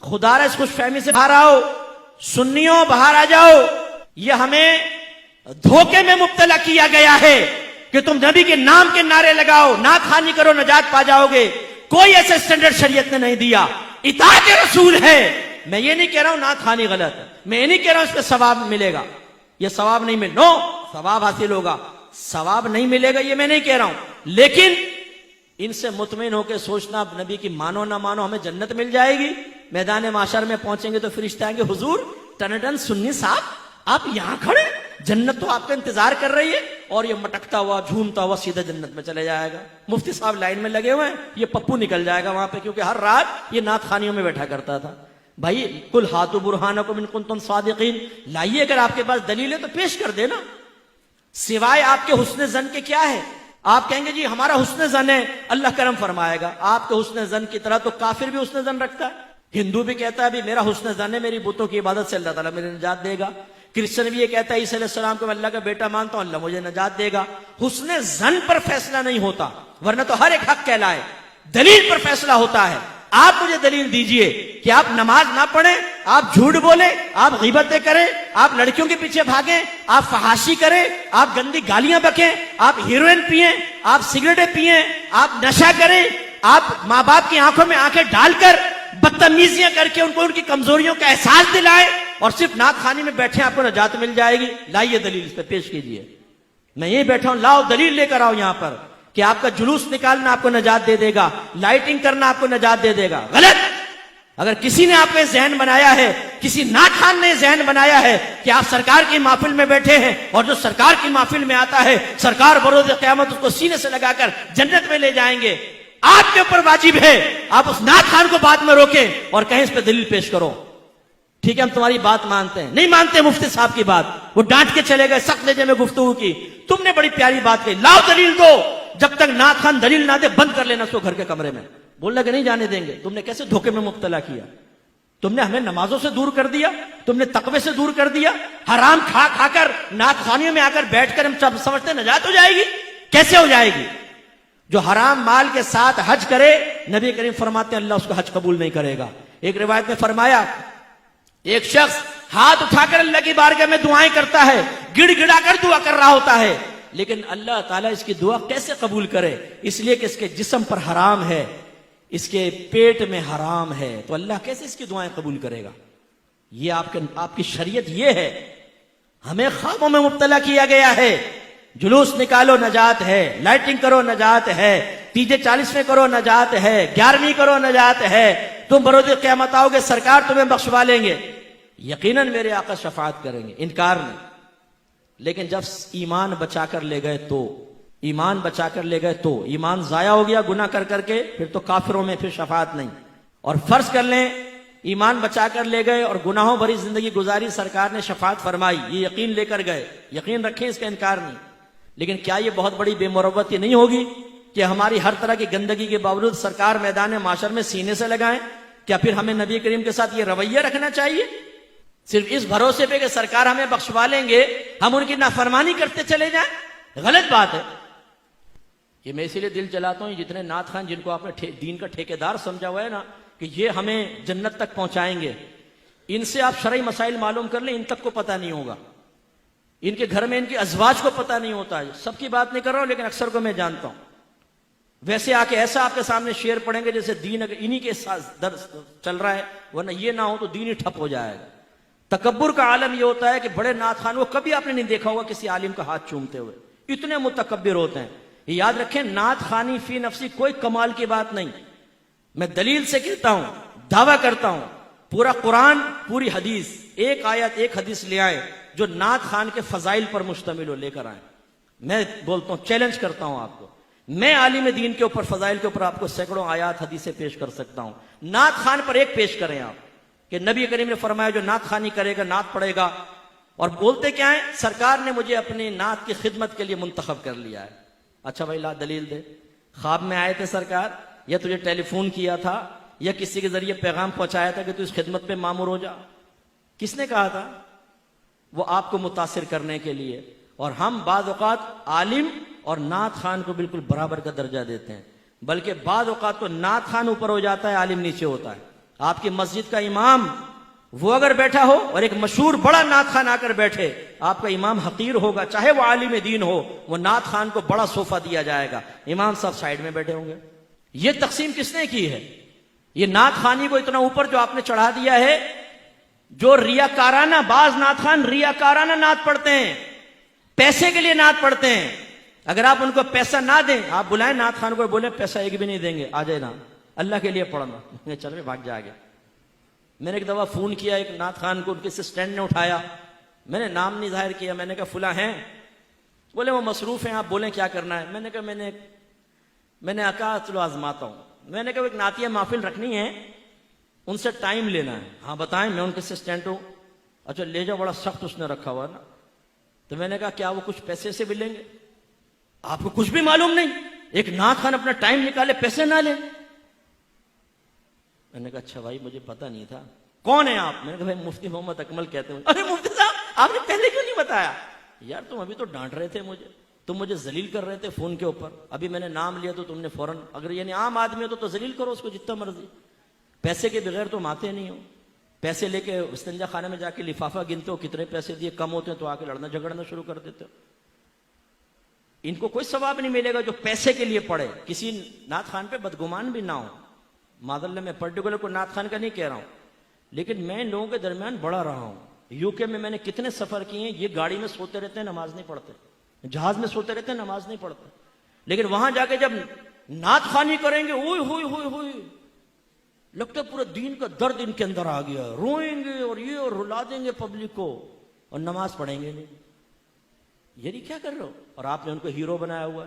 खुदा इस खुशफहमी से बाहर आओ, सुन्नियों बाहर आ जाओ। ये हमें धोखे में मुब्तला किया गया है कि तुम नबी के नाम के नारे लगाओ, नात खानी करो, नजात पा जाओगे। कोई ऐसे स्टैंडर्ड शरीयत ने नहीं दिया। इताअत रसूल है। मैं ये नहीं कह रहा हूं नात खानी गलत है, मैं ये नहीं कह रहा हूं इस पे सवाब मिलेगा, ये सवाब नहीं मिल, नो, सवाब हासिल होगा, सवाब नहीं मिलेगा ये मैं नहीं कह रहा हूं। लेकिन इनसे मुतमिन होकर सोचना नबी की मानो ना मानो हमें जन्नत मिल जाएगी। मैदान माशर में पहुंचेंगे तो फरिश्ते आएंगे, हुजूर टनटन सुन्नी साहब आप यहां खड़े, जन्नत तो आपका इंतजार कर रही है। और ये मटकता हुआ झूमता हुआ सीधा जन्नत में चले जाएगा। मुफ्ती साहब लाइन में लगे हुए हैं, ये पप्पू निकल जाएगा वहां पे, क्योंकि हर रात ये नात खानियों में बैठा करता था। भाई कुल हाथु बुरहानकुम इन कुंतुम सादिकीन, लाइए अगर आपके पास दलील है तो पेश कर देना। सिवाय आपके हुस्न जन के क्या है? आप कहेंगे जी हमारा हुस्न जन है, अल्लाह करम फरमाएगा। आपके हुस्न जन की तरह तो काफिर भी हुस्न जन रखता है। हिंदू भी कहता है अभी मेरा हुस्न जन है, मेरी बुतों की इबादत से अल्लाह ताला मेरे निजात देगा। क्रिश्चियन भी ये कहता है ईसा अलैहिस्सलाम को मैं अल्लाह का बेटा मानता हूं, अल्लाह मुझे निजात देगा। हुस्न जन पर फैसला नहीं होता, वरना तो हर एक हक कहलाए, दलील पर फैसला होता है। आप मुझे दलील दीजिए कि आप नमाज ना पढ़े, आप झूठ बोले, आप गीबतें करें, आप लड़कियों के पीछे भागें, आप फहाशी करें, आप गंदी गालियां बकें, आप हीरोइन पिए, आप सिगरेटें पिए, आप नशा करें, आप माँ बाप की आंखों में आंखें डालकर बदतमीजियां करके उनको उनकी कमजोरियों का एहसास दिलाए और सिर्फ नात खानी में बैठे आपको नजात मिल जाएगी। लाइए दलील इस पर पेश कीजिए। मैं यही बैठा हूं, लाओ दलील लेकर आओ यहां पर कि आपका जुलूस निकालना आपको नजात दे देगा, लाइटिंग करना आपको नजात दे देगा। गलत। अगर किसी ने आपको जहन बनाया है, किसी नात खान ने जहन बनाया है कि आप सरकार की महफिल में बैठे हैं और जो सरकार की महफिल में आता है सरकार बरोज़ क़यामत उसको सीने से लगाकर जन्नत में ले जाएंगे, आपके ऊपर वाजिब है आप उस नात खान को बाद में रोकें और कहें इस पर दलील पेश करो। ठीक है हम तुम्हारी बात मानते हैं, नहीं मानते मुफ्ती साहब की बात, वो डांट के चले गए, सख्त लहजे में गुफ्तगू की, तुमने बड़ी प्यारी बात कही, लाओ दलील दो। जब तक नात खान दलील ना दे बंद कर लेना उसको घर के कमरे में, बोलना कि नहीं जाने देंगे। तुमने कैसे धोखे में मुब्तला किया, तुमने हमें नमाजों से दूर कर दिया, तुमने तकवे से दूर कर दिया, हराम खा खाकर नात खानियों में आकर बैठकर हम समझते नजात हो जाएगी। कैसे हो जाएगी? जो हराम माल के साथ हज करे, नबी करीम फरमाते हैं अल्लाह उसका हज कबूल नहीं करेगा। एक रिवायत में फरमाया एक शख्स हाथ उठाकर अल्लाह की बारगाह में दुआएं करता है, गिड़गिड़ाकर दुआ कर रहा होता है, लेकिन अल्लाह ताला इसकी दुआ कैसे कबूल करे? इसलिए कि इसके जिस्म पर हराम है, इसके पेट में हराम है, तो अल्लाह कैसे इसकी दुआएं कबूल करेगा? ये आपकी शरीयत ये है। हमें ख्वाबों में मुब्तला किया गया है। जुलूस निकालो नजात है, लाइटिंग करो नजात है, तीजे 40 में करो नजात है, 11वीं करो नजात है, तुम बरोज़ क़यामत आओगे सरकार तुम्हें बख्शवा लेंगे, यकीनन मेरे आका शफाअत करेंगे, इनकार नहीं। लेकिन जब ईमान बचाकर ले गए तो, ईमान बचाकर ले गए तो, ईमान जाया हो गया गुनाह कर करके, फिर तो काफिरों में फिर शफाअत नहीं। और फर्ज कर लें ईमान बचाकर ले गए और गुनाहों भरी जिंदगी गुजारी, सरकार ने शफाअत फरमाई, ये यकीन लेकर गए, यकीन रखें इसका इनकार नहीं। लेकिन क्या ये बहुत बड़ी बेमुरव्वती नहीं होगी कि हमारी हर तरह की गंदगी के बावजूद सरकार मैदान माशर में सीने से लगाएं? क्या फिर हमें नबी करीम के साथ ये रवैया रखना चाहिए? सिर्फ इस भरोसे पे कि सरकार हमें बख्शवा लेंगे, हम उनकी नाफरमानी करते चले जाएं? गलत बात है। ये मैं इसीलिए दिल जलाता हूं, जितने नात खान जिनको आपने दीन का ठेकेदार समझा हुआ है ना कि ये हमें जन्नत तक पहुंचाएंगे, इनसे आप शरई मसाइल मालूम कर लें, इन तक को पता नहीं होगा, इनके घर में इनकी अजवाज को पता नहीं होता है। सबकी बात नहीं कर रहा हूं लेकिन अक्सर को मैं जानता हूं। वैसे आके ऐसा आपके सामने शेर पढ़ेंगे जैसे दीन अगर इन्हीं के साथ दर्द चल रहा है, वरना ये ना हो तो दीन ही ठप हो जाएगा। तकब्बुर का आलम ये होता है कि बड़े नात खान, वो कभी आपने नहीं देखा होगा किसी आलिम का हाथ चूमते हुए, इतने मुतकब्बिर होते हैं। याद रखें नात खानी फी नफसी कोई कमाल की बात नहीं। मैं दलील से कहता हूं, दावा करता हूं, पूरा कुरान पूरी हदीस, एक आयत एक हदीस ले आए जो नात खान के फजाइल पर मुश्तमिल हो, लेकर आए। मैं बोलता हूं, चैलेंज करता हूं आपको, मैं आलिम दीन के ऊपर फजाइल के ऊपर आपको सैकड़ों आयात हदीसें पेश कर सकता हूं। नात खान पर एक पेश करें आप कि नबी करीम ने फरमाया जो नात खानी करेगा नात पढ़ेगा, और बोलते क्या है, सरकार ने मुझे अपनी नात की खिदमत के लिए मुंतखब कर लिया है। अच्छा भाई ला दलील दे, ख्वाब में आए थे सरकार, या तुझे टेलीफोन किया था, या किसी के जरिए पैगाम पहुंचाया था कि तू इस खिदमत पे मामूर हो जा? किसने कहा था? वो आपको मुतासिर करने के लिए। और हम बाज़ औक़ात आलिम और नात खान को बिल्कुल बराबर का दर्जा देते हैं, बल्कि बाज़ औक़ात तो नात खान ऊपर हो जाता है, आलिम नीचे होता है। आपकी मस्जिद का इमाम वो अगर बैठा हो और एक मशहूर बड़ा नात खान आकर बैठे, आपका इमाम हकीर होगा, चाहे वो आलिम दीन हो, वो नात खान को बड़ा सोफा दिया जाएगा, इमाम साहब साइड में बैठे होंगे। ये तकसीम किसने की है? ये नात खानी को इतना ऊपर जो आपने चढ़ा दिया है। जो रियाकाराना, बाज नात खान रियाकाराना नात पढ़ते हैं, पैसे के लिए नात पढ़ते हैं। अगर आप उनको पैसा ना दें, आप बुलाएं नात खान को, बोले पैसा एक भी नहीं देंगे, आ जाए ना, अल्लाह के लिए पढ़ना, चल रहे भाग जा गया। मैंने एक दफा फोन किया एक नात खान को, उनके स्टैंड ने उठाया, मैंने नाम नहीं जाहिर किया, मैंने कहा फुला हैं, बोले वो मसरूफ हैं, आप बोलें क्या करना है। मैंने कहा मैंने कहा चलो आजमाता हूं। मैंने कहा एक नातिया महफिल रखनी है, उनसे टाइम लेना है। हाँ बताएं, मैं उनके असिस्टेंट हूं। अच्छा ले जाओ, बड़ा सख्त उसने रखा हुआ ना। तो मैंने कहा क्या वो कुछ पैसे से भी लेंगे? आपको कुछ भी मालूम नहीं, एक नात खान अपना टाइम निकाले पैसे ना ले। मैंने कहा अच्छा भाई मुझे पता नहीं था, कौन है आप? मैंने कहा भाई मुफ्ती मोहम्मद अकमल कहते हैं। अरे मुफ्ती साहब आपने पहले क्यों नहीं बताया? यार तुम अभी तो डांट रहे थे मुझे, तुम मुझे जलील कर रहे थे फोन के ऊपर, अभी मैंने नाम लिया तो तुमने फौरन, अगर यानी आम आदमी हो तो जलील करो उसको जितना मर्जी, पैसे के बगैर तुम आते नहीं हो। पैसे लेके इस्तिंजा खाने में जाके लिफाफा गिनते हो, कितने पैसे दिए, कम होते हैं तो आके लड़ना झगड़ना शुरू कर देते हो। इनको कोई सवाब नहीं मिलेगा जो पैसे के लिए पढ़े। किसी नात खान पे बदगुमान भी ना हो, मादल्ला मैं पर्टिकुलर को नात खान का नहीं कह रहा हूं, लेकिन मैं इन लोगों के दरमियान बड़ा रहा हूं। यूके में मैंने कितने सफर किए हैं, ये गाड़ी में सोते रहते हैं, नमाज नहीं पढ़ते, जहाज में सोते रहते हैं, नमाज नहीं पढ़ते, लेकिन वहां जाके जब नात खानी करेंगे, ओए होए होए होए, लगता है पूरा दीन का दर्द इनके अंदर आ गया, रोएंगे और ये और रुला देंगे पब्लिक को, और नमाज पढ़ेंगे नहीं। ये नहीं क्या कर रहे हो? और आपने उनको हीरो बनाया हुआ है।